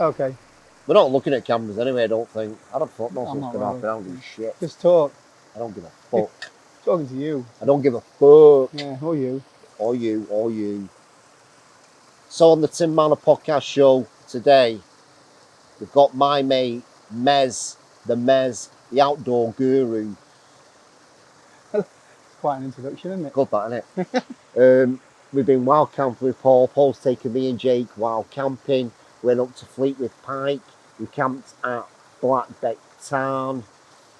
Okay. We're not looking at cameras anyway, I don't think. I don't fuck know I'm what's not going to happen. really. I don't give a shit. Just talk. I don't give a fuck. Talking to you. I don't give a fuck. Yeah, or you. Or you, or you. So on the Tim Marner podcast show today, we've got my mate, Mez, the outdoor guru. Quite an introduction, isn't it? Good that, isn't it? We've been wild camping with Paul. Paul's taken me and Jake wild camping. Went up to Fleetwood Pike. We camped at Blackbeck Town.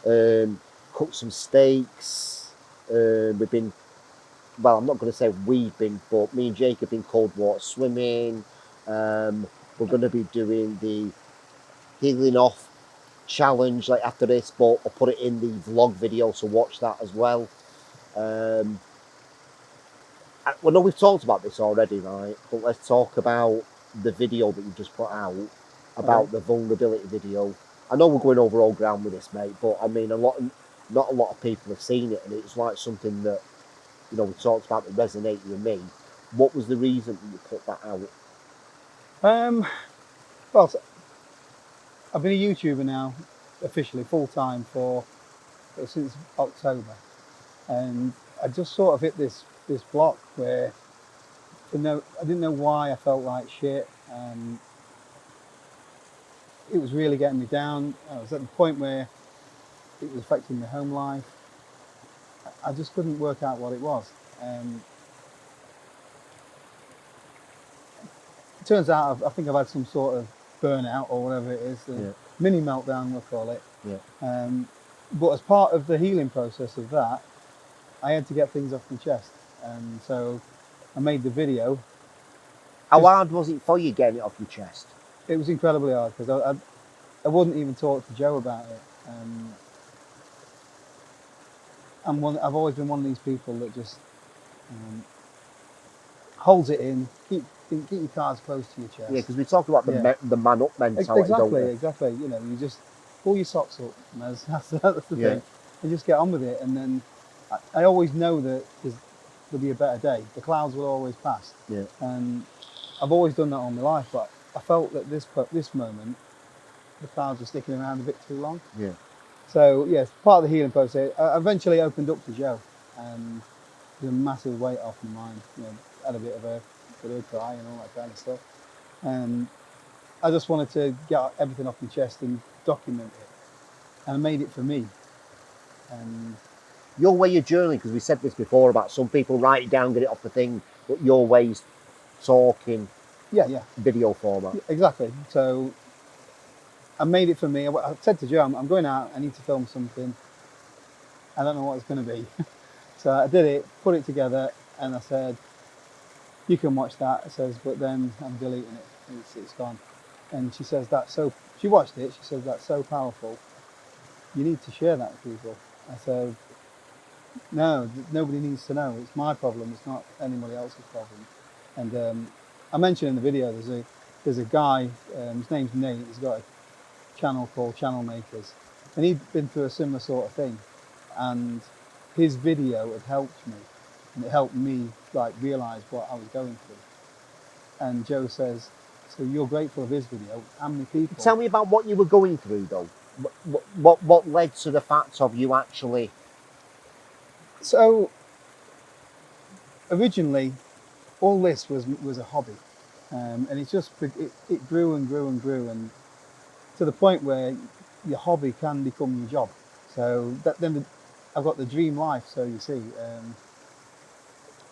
Cooked some steaks. We've been, well, I'm not going to say we've been, but me and Jake have been cold water swimming. We're going to be doing the healing off challenge like after this, but I'll put it in the vlog video, so watch that as well. Well, no, we've talked about this already, right? But let's talk about the video that you just put out about the vulnerability video. I know we're going over old ground with this, mate, but I mean, not a lot of people have seen it, and it's like something that, you know, we talked about that resonated with me. What was the reason that you put that out? Well, I've been a YouTuber now, officially full time since October, and I just sort of hit this block where I didn't know why I felt like shit. It was really getting me down. I was at the point where it was affecting my home life. I just couldn't work out what it was. It turns out I think I've had some sort of burnout or whatever it is, mini meltdown we'll call it. Yeah. But as part of the healing process of that, I had to get things off my chest, and so I made the video. How hard was it for you getting it off your chest? It was incredibly hard because I wouldn't even talk to Joe about it. I've always been one of these people that just holds it in, keep your cards close to your chest. Yeah, because we talk about the man up mentality. Exactly. You know, you just pull your socks up, and that's the thing, and just get on with it. And then I always know that there'll be a better day. The clouds will always pass. Yeah. And I've always done that all my life, but I felt that this moment, the clouds were sticking around a bit too long. Yeah. So yes, part of the healing process. I eventually opened up to Joe, and there's a massive weight off my mind. You know, had a bit of a cry and all that kind of stuff. And I just wanted to get everything off my chest and document it. And I made it for me. And your way of journaling, because we said this before about some people write it down, get it off the thing, but your way's talking. Yeah. Video format. Exactly. So I made it for me. I said to Joe, I'm going out, I need to film something. I don't know what it's going to be. So I did it, put it together, and I said, you can watch that. It says, but then I'm deleting it. It's gone. And she says, she watched it, she says, that's so powerful. You need to share that with people. I said, no, nobody needs to know. It's my problem. It's not anybody else's problem. And I mentioned in the video, there's a guy, his name's Nate. He's got a channel called Channel Makers, and he'd been through a similar sort of thing. And his video had helped me, and it helped me like realise what I was going through. And Joe says, so you're grateful of his video. How many people? Tell me about what you were going through, though. What led to the fact of you actually? So originally, all this was a hobby, and it grew and grew and grew, and to the point where your hobby can become your job. So I've got the dream life. So you see,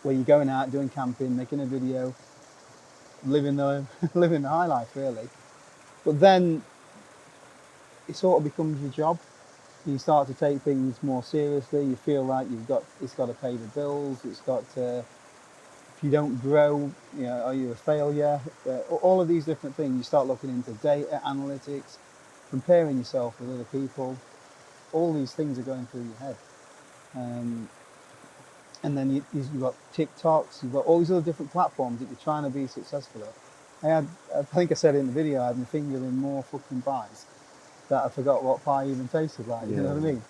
where you're going out doing camping, making a video, living the high life really. But then it sort of becomes your job. You start to take things more seriously. You feel like it's got to pay the bills. It's got to, if you don't grow, you know, are you a failure? All of these different things. You start looking into data analytics, comparing yourself with other people. All these things are going through your head. And then you've got TikToks, you've got all these other different platforms that you're trying to be successful at. I think I said it in the video, I had my finger in more fucking pies that I forgot what pie even tasted like, you know what I mean?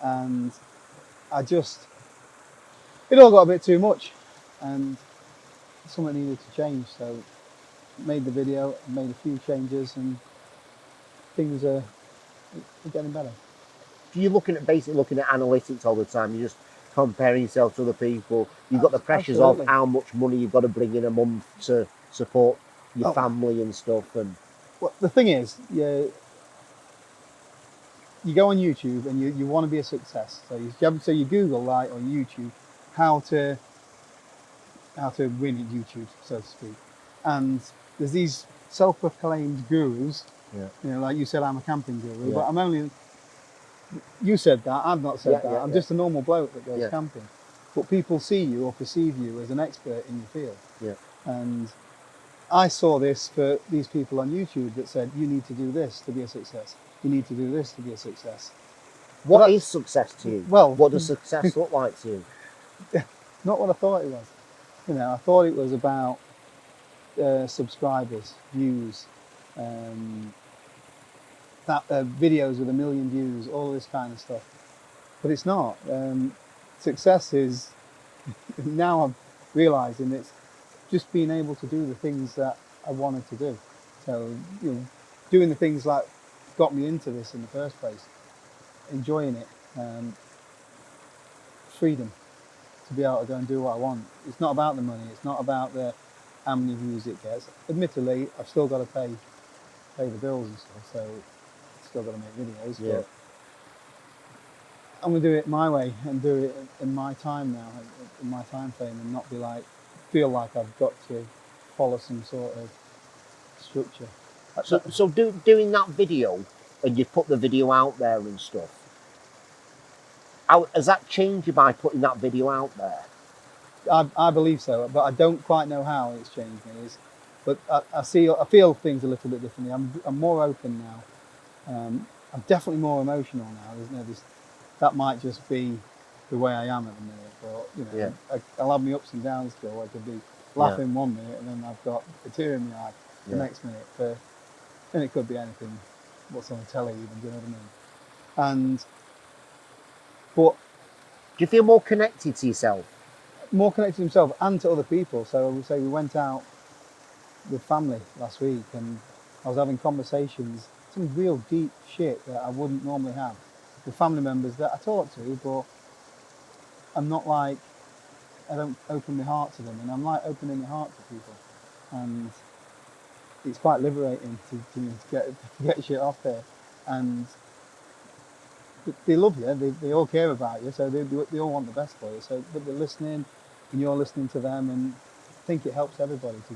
And it all got a bit too much, and something needed to change. So made the video, made a few changes, and things are getting better. You're basically looking at analytics all the time. You're just comparing yourself to other people. You've got the pressures Absolutely. of how much money you've got to bring in a month to support your family and stuff. And well, the thing is, you go on YouTube and you want to be a success. So you Google like on YouTube how to win at YouTube, so to speak. And there's these self-proclaimed gurus. yeah, You know, like you said, I'm a camping guru, Yeah. but I'm only. You said that. I've not said Yeah, that. yeah, I'm yeah. just a normal bloke that goes Yeah. camping. But people see you or perceive you as an expert in your field. yeah, And I saw this for these people on YouTube that said, you need to do this to be a success. You need to do this to be a success. what is success to you? Well, what does success look like to you? not what I thought it was. You know, I thought it was about subscribers, views, videos with 1 million views, all this kind of stuff. But it's not. Success is, now I'm realising, it's just being able to do the things that I wanted to do. So, you know, doing the things that got me into this in the first place, enjoying it, freedom to be able to go and do what I want. It's not about the money. It's not about how many views it gets. Admittedly, I've still got to pay the bills and stuff, so I've still got to make videos. Yeah. But I'm gonna do it my way and do it in my time now, in my time frame, and not feel like I've got to follow some sort of structure. So doing that video, and you put the video out there and stuff, has that changed you by putting that video out there? I believe so, but I don't quite know how it's changed me. But I feel things a little bit differently. I'm more open now. I'm definitely more emotional now. There's no this. That might just be the way I am at the minute, but you know, Yeah. I'll have my ups and downs still. I could be laughing 1 minute and then I've got a tear in my eye the next minute. And it could be anything, what's on the telly even, do you know what I mean? But Do you feel more connected to yourself? more connected to himself and to other people. So I would say we went out with family last week and I was having conversations, some real deep shit that I wouldn't normally have with family members that I talk to, but I'm not like, I don't open my heart to them, and I'm like opening my heart to people, and it's quite liberating to get shit off there, and they love you, they all care about you, so they all want the best for you, so but they're listening and you're listening to them, and I think it helps everybody to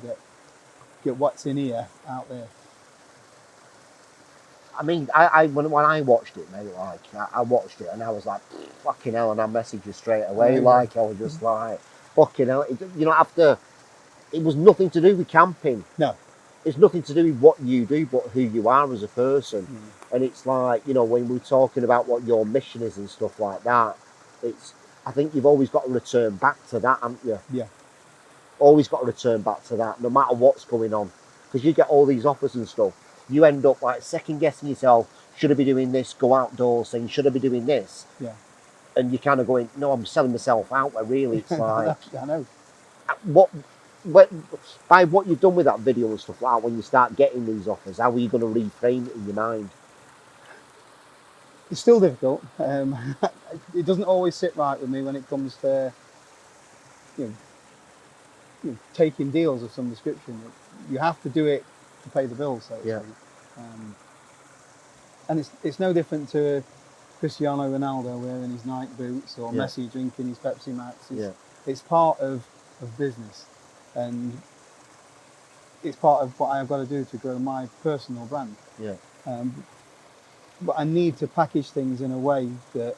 get what's in here out there. I mean, when I watched it, mate, like I watched it and I was like, fucking hell, and I messaged you straight away. Like I was just like, fucking hell. You know, after it was nothing to do with camping. No, it's nothing to do with what you do, but who you are as a person. And it's like, you know, when we're talking about what your mission is and stuff like that, I think you've always got to return back to that, haven't you? Yeah. Always got to return back to that, no matter what's going on, because you get all these offers and stuff. You end up like second guessing yourself. Should I be doing this? Go outdoors, saying, should I be doing this? Yeah. And you're kind of going, no, I'm selling myself out. Where really, it's like, I know. By what you've done with that video and stuff like that, when you start getting these offers, how are you going to reframe it in your mind? It's still difficult. It doesn't always sit right with me when it comes to you know, taking deals of some description. You have to do it to pay the bills, so to speak. And it's no different to Cristiano Ronaldo wearing his Nike boots or Messi drinking his Pepsi Max. It's part of business, and it's part of what I've got to do to grow my personal brand. But I need to package things in a way that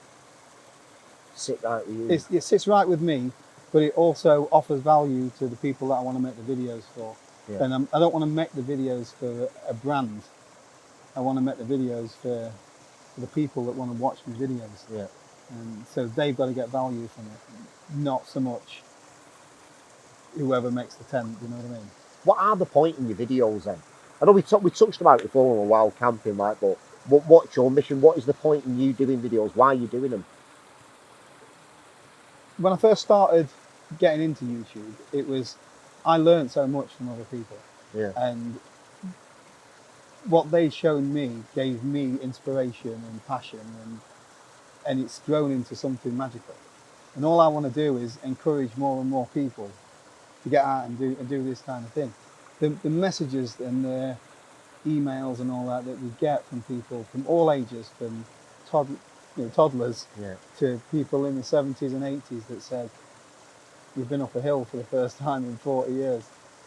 sit right with you. It sits right with me, but it also offers value to the people that I want to make the videos for. And I don't want to make the videos for a brand. I want to make the videos for the people that want to watch my videos. And so they've got to get value from it, not so much whoever makes the tent, you know what I mean? What are the point in your videos then? I know we touched about it before on wild camping, like, but what's your mission? What is the point in you doing videos? Why are you doing them? When I first started getting into YouTube, I learned so much from other people. Yeah. And what they'd shown me gave me inspiration and passion, and it's grown into something magical. And all I want to do is encourage more and more people to get out and do this kind of thing. The messages and the emails and all that we get from people from all ages, from toddlers Yeah. to people in the 70s and 80s that said, "You've been up a hill for the first time in 40 years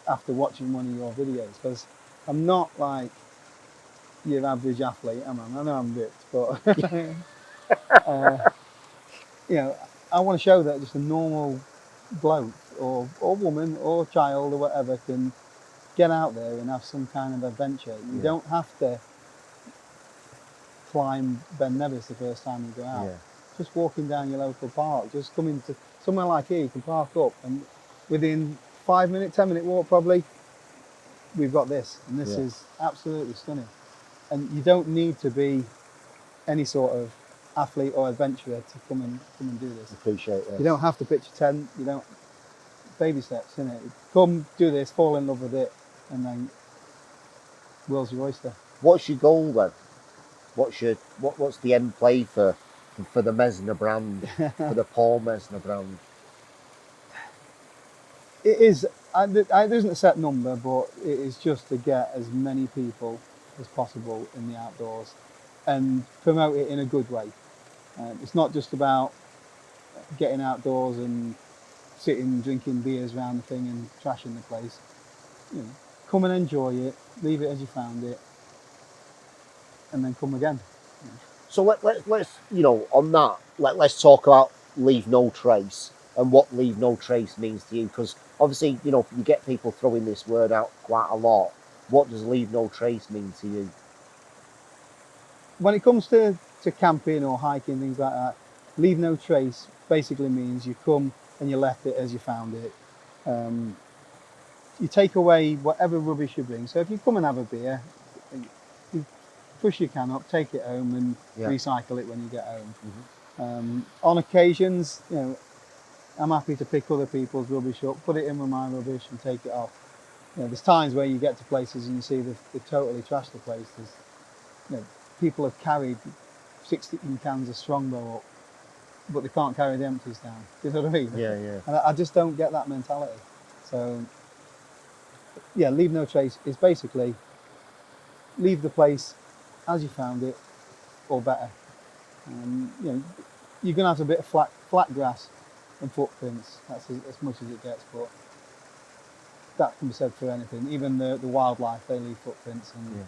after watching one of your videos." Because I'm not like your average athlete, am I? I know I'm ripped, but I want to show that just a normal bloke or woman or child or whatever can get out there and have some kind of adventure. You don't have to climb Ben Nevis the first time you go out. Yeah. Just walking down your local park, just coming to somewhere like here, you can park up and within 5 minute, 10-minute walk probably, we've got this. And this is absolutely stunning. And you don't need to be any sort of athlete or adventurer to come and do this. Appreciate this. You don't have to pitch a tent, you don't, baby steps, innit? Come do this, fall in love with it, and then world's your oyster. What's your goal then? What's the end play for the Messner brand, for the Paul Messner brand? It is, there isn't a set number, but it is just to get as many people as possible in the outdoors and promote it in a good way. It's not just about getting outdoors and sitting drinking beers around the thing and trashing the place. Come and enjoy it, leave it as you found it, and then come again. So let's on that, let's talk about leave no trace and what leave no trace means to you, because obviously you get people throwing this word out quite a lot. What does leave no trace mean to you? When it comes to camping or hiking, things like that, leave no trace basically means you come and you left it as you found it. You take away whatever rubbish you bring. So if you come and have a beer, you push your can up, take it home and recycle it when you get home. Mm-hmm. On occasions, I'm happy to pick other people's rubbish up, put it in with my rubbish and take it off. There's times where you get to places and you see they totally trashed the place. People have carried 16 cans of Strongbow up, but they can't carry the empties down. Do you know what I mean? Yeah. And I just don't get that mentality. So, leave no trace is basically leave the place as you found it, or better. You're going to have a bit of flat grass and footprints. That's as much as it gets, but that can be said for anything. Even the wildlife, they leave footprints and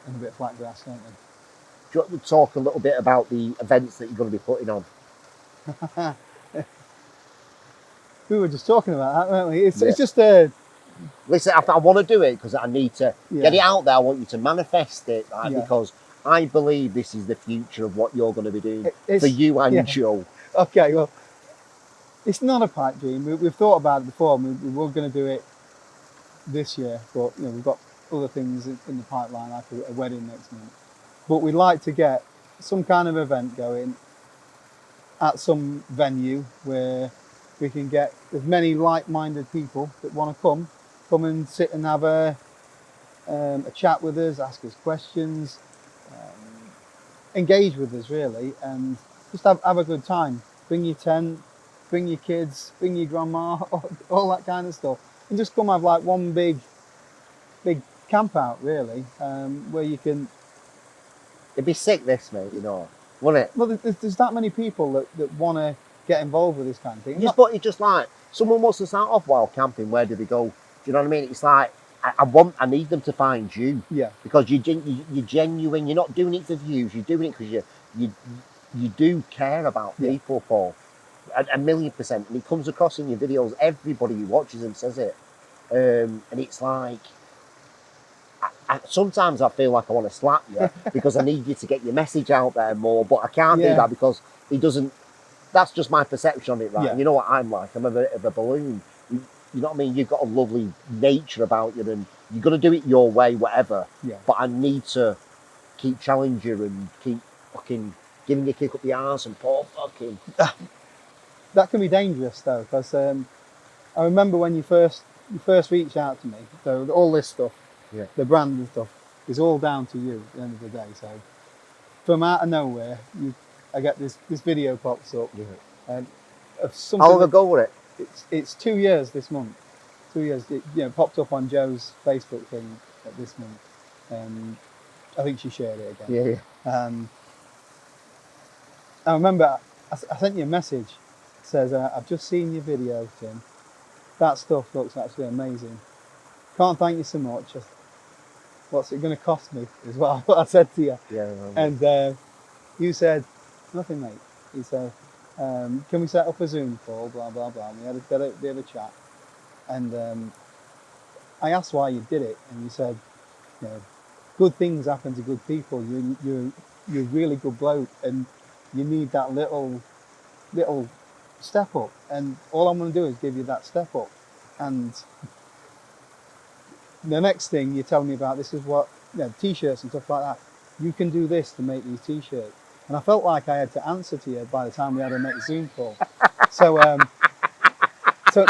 a bit of flat grass, don't they? Do you want to talk a little bit about the events that you're going to be putting on? We were just talking about that, weren't we? It's just a... Listen, I want to do it because I need to get it out there. I want you to manifest it, right? Because I believe this is the future of what you're going to be doing for you and Joe. Okay, well, it's not a pipe dream. We've thought about it before, and we were going to do it this year, but we've got other things in the pipeline, like a wedding next month. But we'd like to get some kind of event going at some venue where we can get as many like-minded people that want to come and sit and have a chat with us, ask us questions, engage with us really, and just have a good time. Bring your tent, bring your kids, bring your grandma, all that kind of stuff, and just come have like one big camp out really, where you can... It'd be sick, this, mate, wouldn't it? Well, there's that many people that want to get involved with this kind of thing. But it's just like, someone wants to start off wild camping, where do they go? Do you know what I mean? It's like, I need them to find you. Yeah. Because you're genuine, you're not doing it for views, you're doing it because you do care about people, Paul. A million %. And it comes across in your videos, everybody who watches them says it. And it's like, sometimes I feel like I want to slap you because I need you to get your message out there more, but I can't do that because he doesn't. That's just my perception on it, right? Yeah. You know what I'm like? I'm a bit of a balloon. You know what I mean? You've got a lovely nature about you, and you're going to do it your way, whatever. Yeah. But I need to keep challenging you and keep fucking giving you a kick up the arse and Paul fucking. That can be dangerous though, because I remember when you first you first reached out to me, so all this stuff, Yeah. the brand and stuff, is all down to you at the end of the day. So from out of nowhere, I get this video pops up, Yeah. and of something. How long ago was it? It's 2 years this month. 2 years. It, popped up on Joe's Facebook thing this month, and I think she shared it again. Yeah, yeah. I remember I sent you a message. It says, I've just seen your video, Tim. That stuff looks actually amazing. Can't thank you so much. What's it going to cost me as well? What I said to you. Yeah. And you said, nothing, mate. You said, can we set up a Zoom call? Blah, blah, blah. And we had a bit of a chat. And I asked why you did it. And you said, good things happen to good people. You're a really good bloke. And you need that little step up, and all I'm going to do is give you that step up. And the next thing you tell me about, this is what, t-shirts and stuff like that, you can do this to make these t-shirts. And I felt like I had to answer to you by the time we had a next Zoom call. So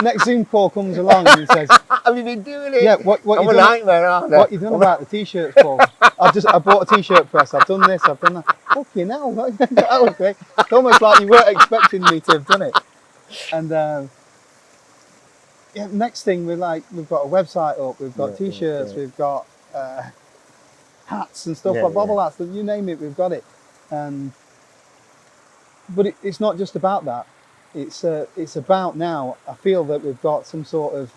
next Zoom call comes along and he says, have you been doing it? Yeah, what I'm you a done, nightmare, aren't I? what you done about the t-shirts, Paul? I bought a t-shirt press, I've done this, I've done that. Okay, now that was great. It's almost like you weren't expecting me to have done it. And next thing we've got a website up, we've got t-shirts, we've got hats and stuff, like bobble hats, you name it, we've got it. But it's not just about that. It's about now, I feel that we've got some sort of,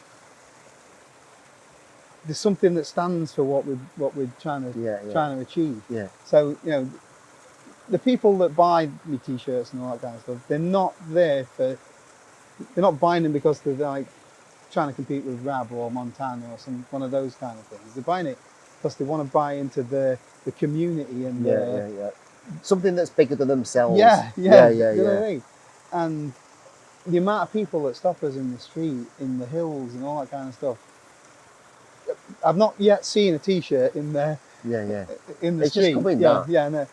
there's something that stands for what we're trying to achieve. Yeah. So the people that buy me t-shirts and all that kind of stuff, they're not buying them because they're like trying to compete with Rab or Montana or one of those kind of things. They're buying it because they want to buy into the community and something that's bigger than themselves. Yeah. You know what I Yeah. mean? And the amount of people that stop us in the street, in the hills and all that kind of stuff, I've not yet seen a t-shirt in there. In the it's street. Just coming down. No.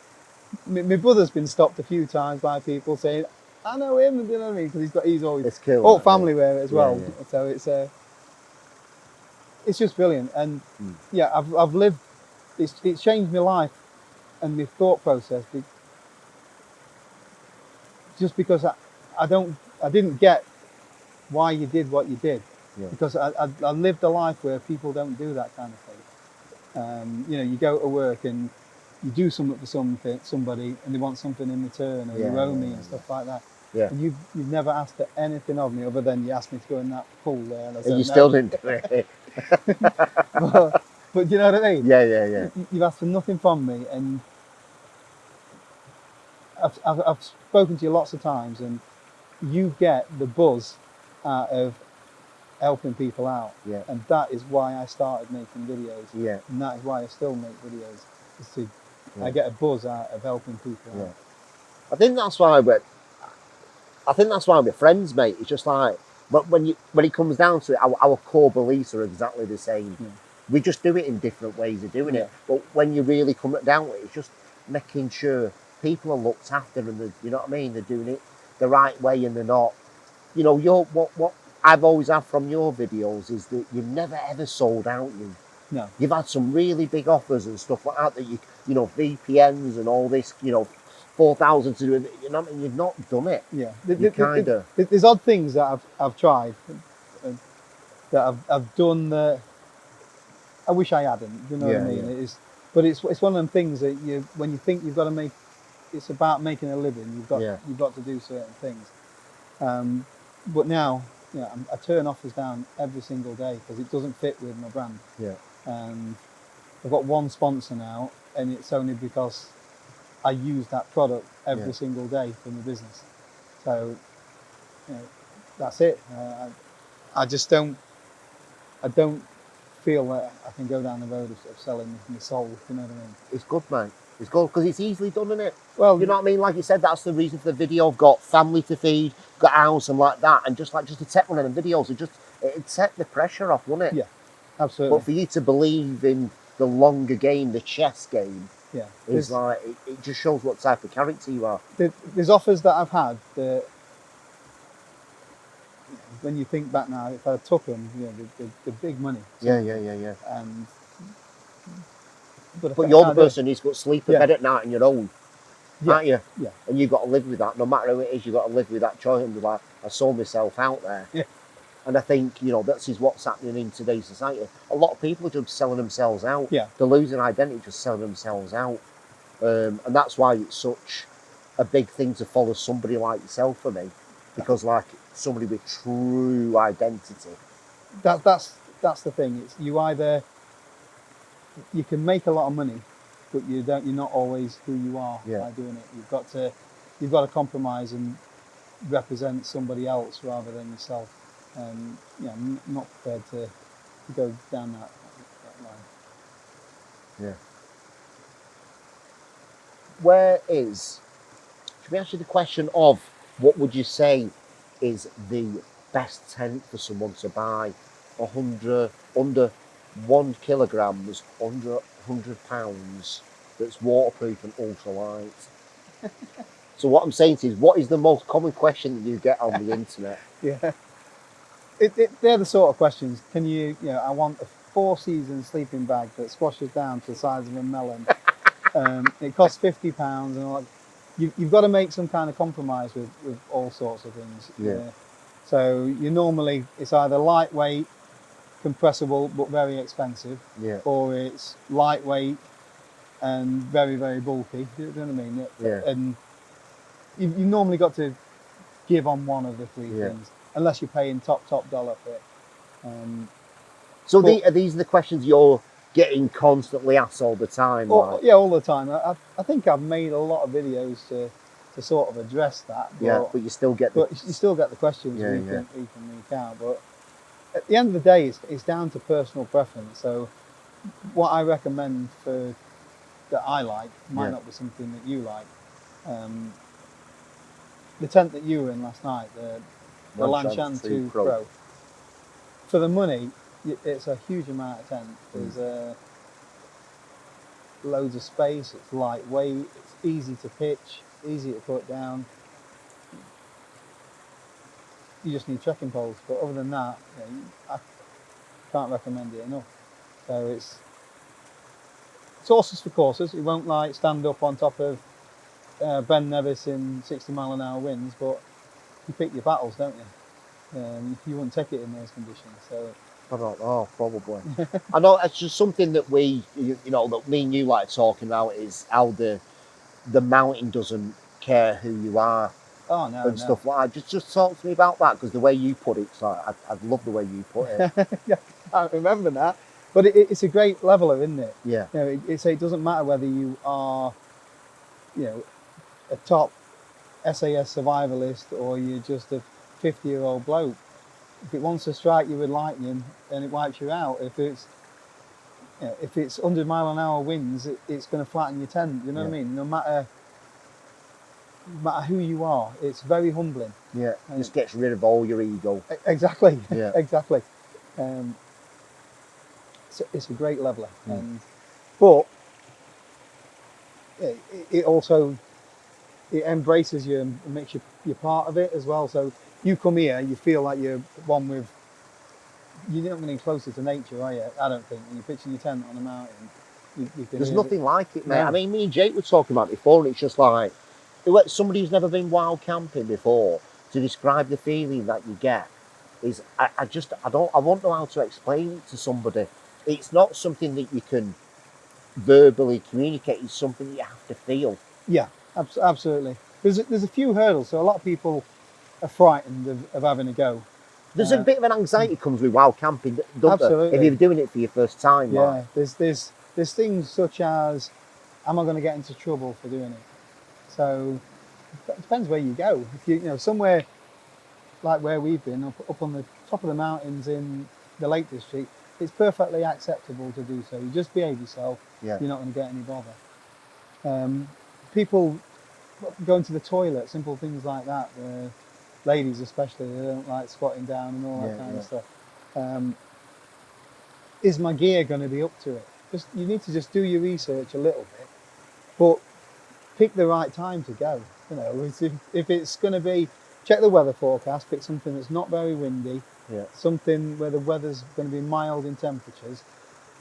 My brother's been stopped a few times by people saying, "I know him," you know what I mean? Because he's always it's cool, all family wear as well. Yeah. So it's just brilliant. And I've lived. It's changed my life and my thought process. Just because I didn't get why you did what you did. Yeah. Because I lived a life where people don't do that kind of thing. You go to work and you do something for somebody and they want something in return, or you owe me and stuff like that. Yeah. And you've never asked for anything of me other than you asked me to go in that pool there. And I said, And you no. still didn't do it. but you know what I mean? Yeah. You've asked for nothing from me, and I've spoken to you lots of times, and you get the buzz out of helping people out. Yeah. And that is why I started making videos. Yeah. And that is why I still make videos. I get a buzz out of helping people out. I think that's why we're friends, mate. It's just like, but when it comes down to it, our core beliefs are exactly the same. Yeah. We just do it in different ways of doing it. But when you really come down to it, it's just making sure people are looked after, and you know what I mean? They're doing it the right way, and they're not. What I've always had from your videos is that you've never ever sold out. No. You've had some really big offers and stuff like that. That you know VPNs and all this. 4,000 to do it. You know what I mean? You've not done it. Yeah. There's odd things that I've tried that I've done that I wish I hadn't. You know what I mean? Yeah. It's one of them things that when you think you've got to make, it's about making a living. You've got to do certain things. But now, I turn offers down every single day because it doesn't fit with my brand. Yeah. I've got one sponsor now, and it's only because I use that product every single day for my business. So, that's it. I just don't. I don't feel that I can go down the road of selling my soul. You know what I mean? It's good, mate. It's good because it's easily done, isn't it? Well, you know what I mean. Like you said, that's the reason for the video. I've got family to feed, got a house, and like that, and just to take one of them videos, it'd set the pressure off, wouldn't it? Yeah, absolutely. But for you to believe in the longer game, the chess game, is like it just shows what type of character you are. There's offers that I've had that when you think back now, if I took them, the big money. Yeah. And but But you're the can't do it. person who's got to sleep at Yeah. bed at night on your own, Yeah, aren't you? yeah, And you've got to live with that. No matter who it is, you've got to live with that choice and be like, I sold myself out there. yeah. And I think, that's what's happening in today's society. A lot of people are just selling themselves out. Yeah. They're losing identity, just selling themselves out. And that's why it's such a big thing to follow somebody like yourself for me. Because like somebody with true identity. That's the thing. It's you can make a lot of money, but you're not always who you are by doing it. You've got to compromise and represent somebody else rather than yourself. I'm not prepared to go down that line. Yeah. Should we ask you the question of what would you say is the best tent for someone to buy? Under 1 kilograms, under £100, that's waterproof and ultralight. So what I'm saying to you is, what is the most common question that you get on the internet? Yeah. They're the sort of questions. Can I want a 4-season sleeping bag that squashes down to the size of a melon. It costs £50 and all that. You've got to make some kind of compromise with all sorts of things. Yeah. So it's either lightweight, compressible but very expensive, or it's lightweight and very, very bulky. Do you know what I mean? Yeah. And you normally got to give on one of the three things, unless you're paying top dollar for it. So are these the questions you're getting constantly asked all the time? Yeah, all the time. I think I've made a lot of videos to sort of address that. But you still get the questions week in, week out. But at the end of the day, it's down to personal preference. So what I recommend that I like might not be something that you like. The tent that you were in last night, the Lanshan 2 Pro. For the money, it's a huge amount of tent. There's loads of space, it's lightweight, it's easy to pitch, easy to put down. You just need trekking poles, but other than that, I can't recommend it enough. So it's horses for courses. You won't stand up on top of Ben Nevis in 60-mile-an-hour winds, but you pick your battles, don't you? You wouldn't take it in those conditions. So I don't know, probably. I know it's just something that that me and you like talking about, is how the mountain doesn't care who you are. Oh, no, and stuff like that. Just talk to me about that, because the way you put it, I love the way you put it. Yeah, I remember that. But it's a great leveler, isn't it? Yeah. It doesn't matter whether you are, a top SAS survivalist or you're just a 50-year-old bloke. If it wants to strike you with lightning, then it wipes you out. If it's 100-mile-an-hour winds, it's going to flatten your tent. You know what I mean? No matter who you are, it's very humbling. Yeah, just gets rid of all your ego. Exactly. Yeah. Exactly. It's a great leveler, but it also embraces you and makes you part of it as well. So you come here, you feel like you're one with. You're not getting closer to nature, are you? I don't think. When you're pitching your tent on a mountain, there's nothing like it, mate. No. I mean, me and Jake were talking about it before, and it's just like somebody who's never been wild camping before, to describe the feeling that you get is I won't know how to explain it to somebody. It's not something that you can verbally communicate. It's something that you have to feel. Yeah, absolutely. There's a few hurdles, so a lot of people are frightened of having a go. There's a bit of an anxiety comes with wild camping, don't absolutely. there? If you're doing it for your first time. Yeah, there's things such as, am I going to get into trouble for doing it? So it depends where you go. If you somewhere like where we've been, up on the top of the mountains in the Lake District, it's perfectly acceptable to do so. You just behave yourself. Yeah. You're not going to get any bother. People going to the toilet, simple things like that. Ladies especially, they don't like squatting down and all that kind of stuff. Is my gear going to be up to it? You need to just do your research a little bit, but pick the right time to go. If it's going to be check the weather forecast, pick something that's not very windy, Yeah. something where the weather's going to be mild in temperatures,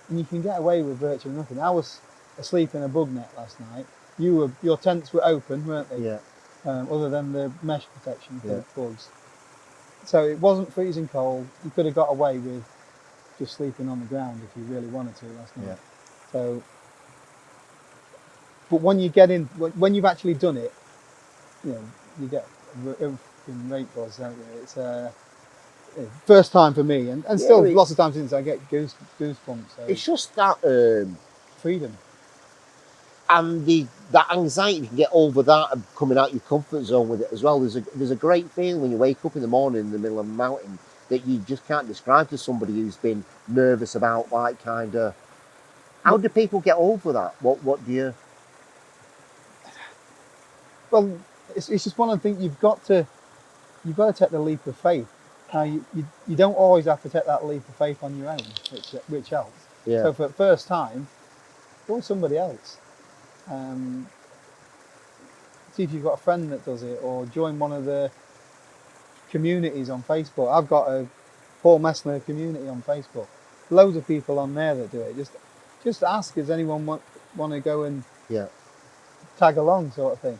and you can get away with virtually nothing. I was asleep in a bug net last night. Your tents were open, weren't they? Yeah. Other than the mesh protection for Yeah. bugs. So it wasn't freezing cold. You could have got away with just sleeping on the ground if you really wanted to last night. Yeah. So, but when you get in, when you've actually done it, you know, you get in rate buzz, don't you? It's first time for me, and still lots of times since I get goosebumps. So it's just that freedom. And that anxiety, you can get over that and coming out your comfort zone with it as well. There's a great feeling when you wake up in the morning in the middle of a mountain that you just can't describe to somebody who's been nervous about, like, kind of. How do people get over that? What do you? Well, it's just one of the things you've got to take the leap of faith. Now you don't always have to take that leap of faith on your own, which helps. Yeah. So for the first time, go with somebody else. See if you've got a friend that does it, or join one of the communities on Facebook. I've got a Paul Messner community on Facebook. Loads of people on there that do it. Just ask, does anyone want to go and tag along, sort of thing.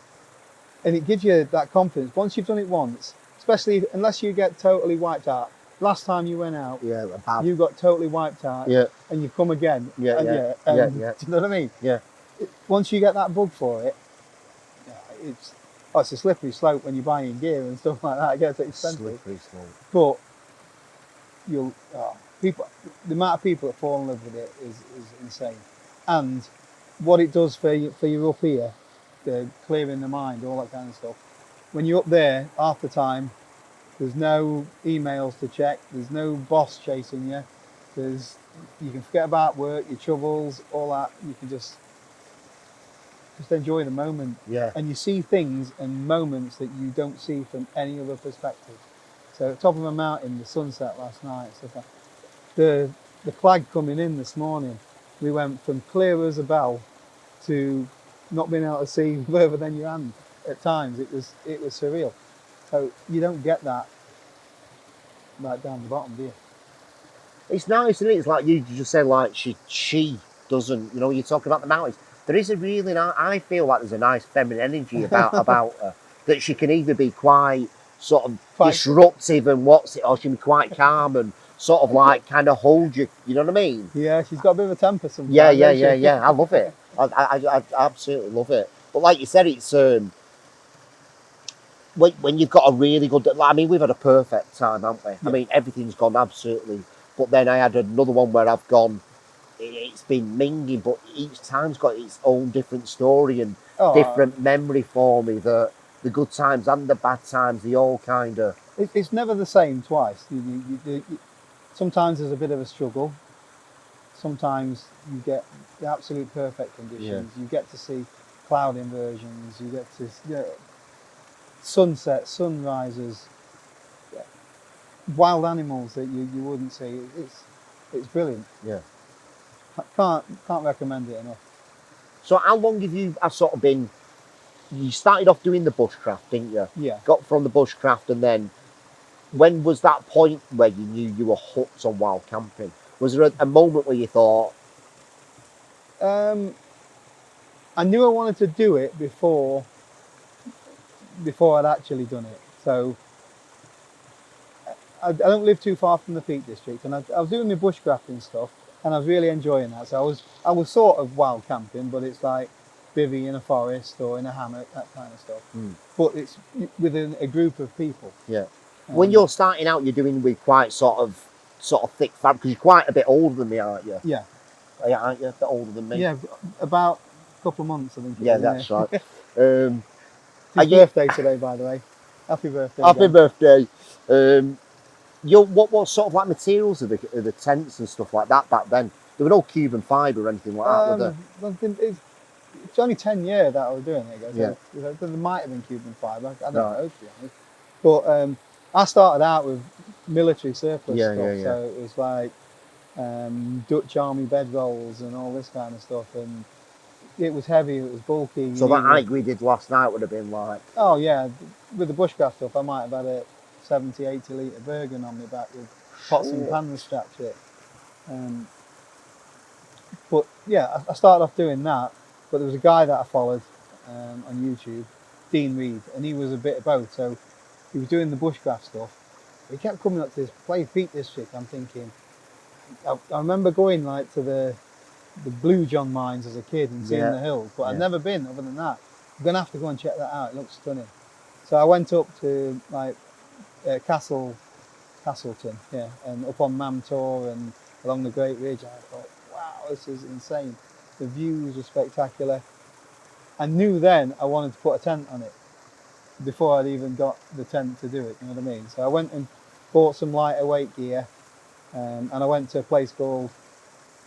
And it gives you that confidence. Once you've done it once, especially unless you get totally wiped out. Last time you went out, you got totally wiped out, and you've come again. Do you know what I mean? Yeah. Once you get that bug for it, it's a slippery slope when you're buying gear and stuff like that. It gets expensive. Slippery slope. But the amount of people that fall in love with it is insane. And what it does for you up here, the clearing the mind, all that kind of stuff. When you're up there, half the time, there's no emails to check. There's no boss chasing you. You can forget about work, your troubles, all that. You can just enjoy the moment. Yeah. And you see things and moments that you don't see from any other perspective. So at the top of a mountain, the sunset last night, stuff like the flag coming in this morning, we went from clear as a bell to not being able to see further than your hand at times. It was surreal. So you don't get that right down the bottom, do you? It's nice, isn't it? It's like you just said, like she doesn't, you talk about the mountains. There is a really nice, I feel like there's a nice feminine energy about her, that she can either be quite sort of disruptive and or she can be quite calm and sort of like kind of hold you, you know what I mean? Yeah, she's got a bit of a temper sometimes. Yeah. I love it. I absolutely love it. But like you said, it's when you've got a really good, I mean, we've had a perfect time, haven't we? Yeah. I mean, everything's gone absolutely. But then I had another one where I've gone, it's been minging, but each time's got its own different story and different memory for me. The good times and the bad times, they all kind of... It's never the same twice. Sometimes there's a bit of a struggle. Sometimes you get the absolute perfect conditions. Yeah. You get to see cloud inversions. You get to sunsets, sunrises, wild animals that you wouldn't see. It's brilliant. Yeah. Can't recommend it enough. So how long have you sort of been? You started off doing the bushcraft, didn't you? Yeah. Got from the bushcraft, and then when was that point where you knew you were hooked on wild camping? Was there a moment where you thought? I knew I wanted to do it before I'd actually done it. So I don't live too far from the Peak District, and I was doing my bushcrafting stuff, and I was really enjoying that. So I was sort of wild camping, but it's like bivvy in a forest or in a hammock, that kind of stuff. But it's within a group of people. Yeah. When you're starting out, you're doing with quite sort of thick fabric, because you're quite a bit older than me, aren't you? Yeah. Aren't you? A bit older than me. Yeah, about a couple of months, I think. Yeah, that's right. It's his birthday today, by the way. Happy birthday. Happy birthday. What sort of like materials are the tents and stuff like that back then? There were no Cuban fibre or anything like that, were there? It's only 10 years that I was doing it. Yeah. There might have been Cuban fibre. I don't know, to be honest. But I started out with military surplus stuff. Yeah. So it was like Dutch Army bedrolls and all this kind of stuff. And it was heavy, it was bulky. You So that needed- hike we did last night would have been like, Oh yeah, with the bushcraft stuff, I might have had a 70, 80 litre Bergen on my back with pots and pans strapped to it. But yeah, I started off doing that. But there was a guy that I followed on YouTube, Dean Reed, and he was a bit of both. So he was doing the bushcraft stuff. He kept coming up to this Peak District. I'm thinking, I remember going like to the Blue John mines as a kid and seeing the hills, but I'd never been other than that. I'm gonna have to go and check that out. It looks stunning. So I went up to like Castleton, and up on Mamtor and along the Great Ridge. I thought, wow, this is insane. The views were spectacular. I knew then I wanted to put a tent on it before I'd even got the tent to do it. You know what I mean? So I went and bought some lighter weight gear, and I went to a place called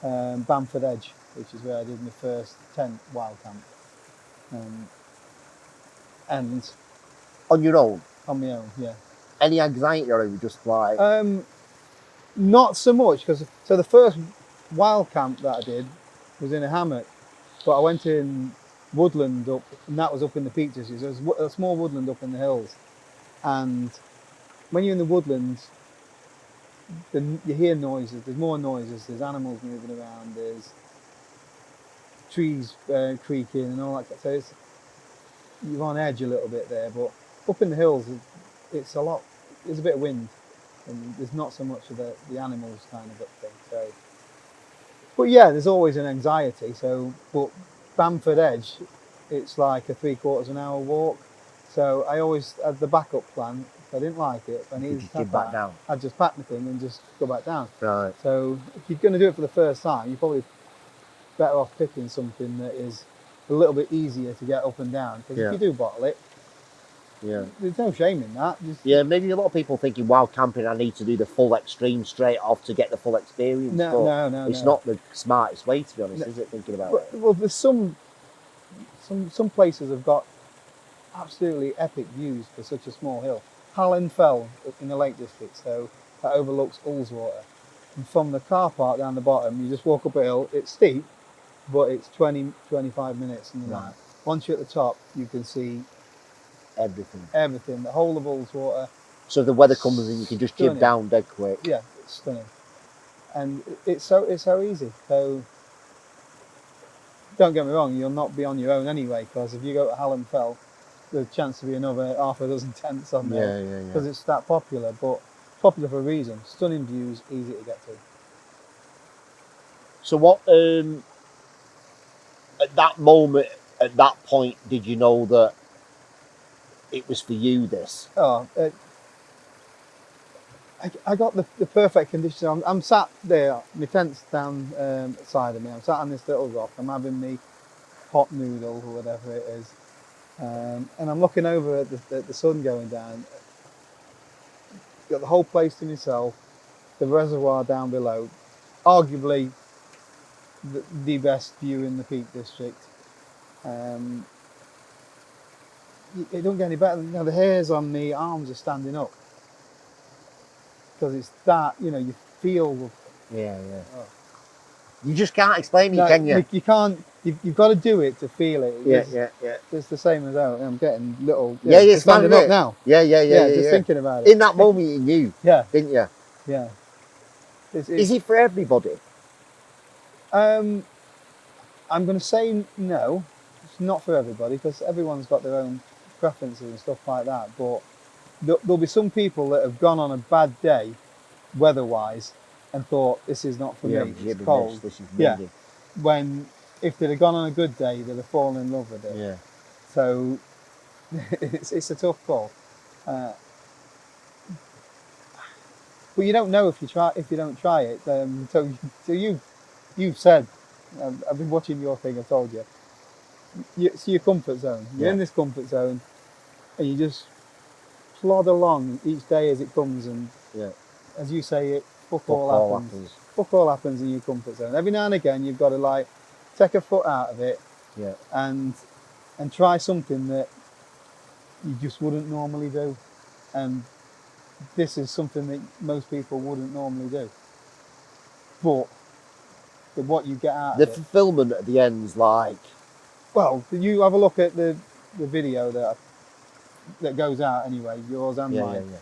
Bamford Edge, which is where I did my first tent wild camp. And on your own? on my own, yeah. Any anxiety, or were you just like... Not so much, because so the first wild camp that I did was in a hammock, but I went in woodland up, and that was up in the Peak District. So it was a small woodland up in the hills, and when you're in the woodlands, you hear noises. There's more noises. There's animals moving around. There's trees creaking and all that. So you're on edge a little bit there. But up in the hills, it's a lot. There's a bit of wind, and there's not so much of the animals kind of up thing. So, but yeah, there's always an anxiety. So, but Bamford Edge, it's like a 3/4 an hour walk. So I always had the backup plan. If I didn't like it, if I needed to get back down, I'd just pack my thing and just go back down. Right. So if you're going to do it for the first time, you're probably better off picking something that is a little bit easier to get up and down. Because if you do bottle it, there's no shame in that. Maybe a lot of people thinking wild camping, I need to do the full extreme straight off to get the full experience. No. It's not the smartest way, to be honest, is it? Thinking about it. Well, there's some places have got absolutely epic views for such a small hill. Hallen Fell in the Lake District, so that overlooks Ullswater. And from the car park down the bottom, you just walk up a hill. It's steep, but it's 20, 25 minutes. And right. Once you're at the top, you can see everything, the whole of Ullswater. So if the weather comes in, you can just jib down dead quick. Yeah, it's stunning. And it's so easy. So don't get me wrong, you'll not be on your own anyway, because if you go to Hallen Fell, there's a chance to be another half a dozen tents on there. Because it's that popular, but popular for a reason. Stunning views, easy to get to. So what, at that moment, at that point, did you know that it was for you, this? I got the perfect conditions. I'm sat there, my tent's down side of me. I'm sat on this little rock. I'm having me hot noodle or whatever it is. And I'm looking over at the sun going down. You've got the whole place to myself, the reservoir down below, arguably the best view in the Peak District. It don't get any better. You know, the hairs on the arms are standing up because it's that, you feel. Oh. You just can't explain it, can you? You can't. You've got to do it to feel it. Yeah. It's the same as I'm getting little. It's standing up now. Yeah. Just thinking about it. In that moment, you knew. Didn't you? Yeah. Is it for everybody? I'm going to say no. It's not for everybody because everyone's got their own preferences and stuff like that. But there'll be some people that have gone on a bad day, weather-wise, and thought this is not for me. It's cold. This is When if they'd have gone on a good day, they'd have fallen in love with it. Yeah. So it's a tough call. But you don't know if you don't try it. So you've said, I've been watching your thing. I've told you. It's your comfort zone. You're in this comfort zone, and you just plod along each day as it comes. And as you say, fuck all happens. Fuck all happens in your comfort zone. Every now and again, you've got to take a foot out of it, and try something that you just wouldn't normally do. And this is something that most people wouldn't normally do. But what you get out of it, the fulfillment at the end's like, Well, you have a look at the video that goes out anyway, yours and mine. Yeah.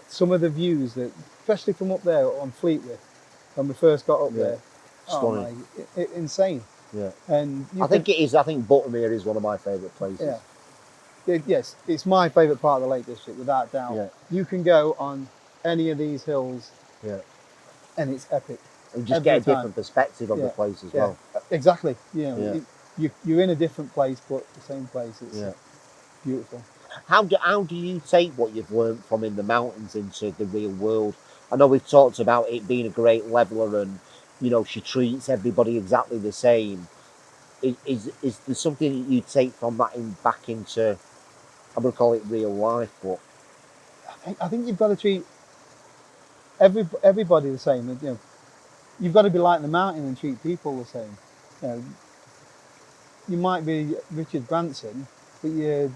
Some of the views that, especially from up there on Fleetwood, when we first got up there, Stunning. oh my, insane. Yeah. And I think it is. I think Bolton here is one of my favourite places. Yeah. Yes, it's my favourite part of the Lake District, without doubt. Yeah. You can go on any of these hills, and it's epic. And just get a different perspective of the place as well. Exactly. You're in a different place, but the same place. It's beautiful. How do you take what you've learned from in the mountains into the real world? I know we've talked about it being a great leveler, and she treats everybody exactly the same. Is there something that you take from that back into, I'm going to call it real life, but I think you've got to treat everybody the same. You've got to be like the mountain and treat people the same. You might be Richard Branson, but you're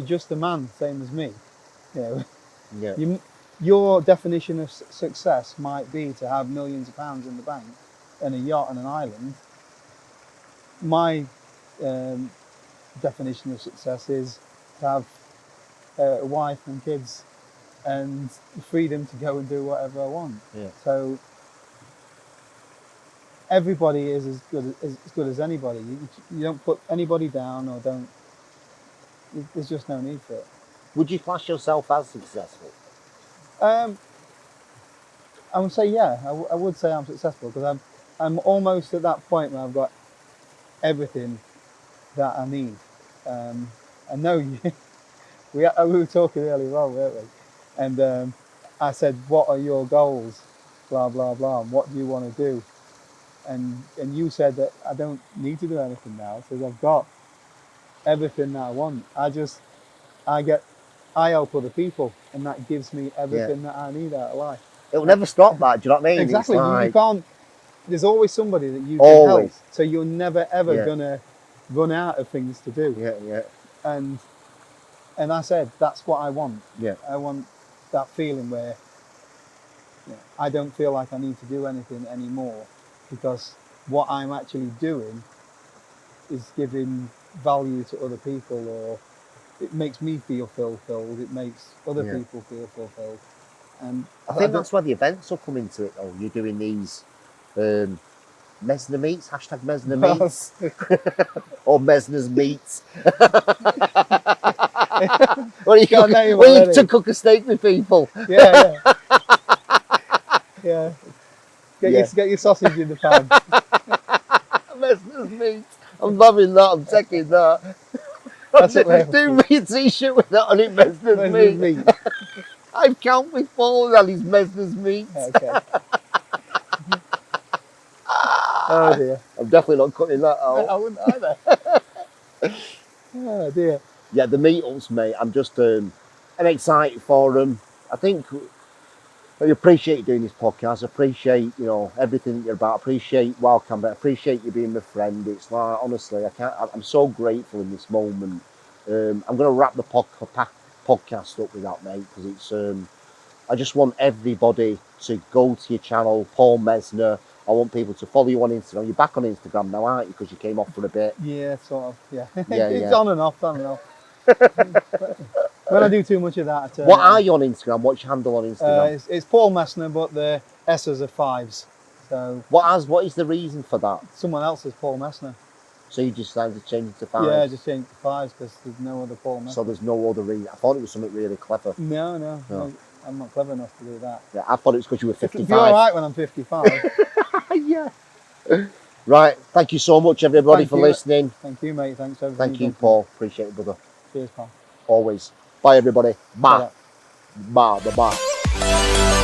just a man, same as me. Your definition of success might be to have millions of pounds in the bank and a yacht and an island. My definition of success is to have a wife and kids and the freedom to go and do whatever I want. So everybody is as good as anybody. You don't put anybody down, or don't. There's just no need for it. Would you class yourself as successful? I would say I would say I'm successful, because I'm almost at that point where I've got everything that I need. I know we were talking earlier on, weren't we? And I said, what are your goals? Blah blah blah. And what do you want to do? And you said that I don't need to do anything now, because I've got everything that I want. I help other people, and that gives me everything that I need out of life. It'll never stop that, do you know what I mean? Exactly. Like, you can't. There's always somebody that you can help, so you're never ever gonna run out of things to do. And I said that's what I want. I want that feeling where I don't feel like I need to do anything anymore, because what I'm actually doing is giving value to other people, or it makes me feel fulfilled. It makes other people feel fulfilled. And I think that's where the events will come into it, though. You're doing these Messner meets, hashtag Messner meets, or Messner's meets. When you to cook a steak with people. Get your sausage in the pan. Messner's meets. I'm loving that. I'm taking that. Do me a t-shirt with that on it, Messner's meat. I've count with Paul and his Messner's meat. Okay. Oh dear. I'm definitely not cutting that out. I wouldn't either. Oh dear. Yeah, the meetups, mate. I'm just I'm excited for them. I think I appreciate you doing this podcast. I appreciate everything that you're about. I appreciate Wildcamp. I appreciate you being my friend. It's like, honestly, I'm so grateful in this moment. I'm going to wrap the podcast up with that, mate, because it's I just want everybody to go to your channel, Paul Messner. I want people to follow you on Instagram. You're back on Instagram now, aren't you? Because you came off for a bit. Yeah, sort of. Yeah. It's on and off. When I do too much of that. What are you on Instagram? What's your handle on Instagram? It's Paul Messner, but the S's are 5s. So. What is the reason for that? Someone else is Paul Messner. So you just decided to change it to 5s? Yeah, I just changed it to 5s because there's no other Paul Messner. So there's no other reason. I thought it was something really clever. No. I'm not clever enough to do that. Yeah, I thought it was because you were 55. It'll be all right when I'm 55. Yeah. Right. Thank you so much, everybody, for listening. Thank you, mate. Thanks for everything. Thank you, Paul. Appreciate it, brother. Cheers, Paul. Always. Bye, everybody. Bye. Bye. Bye.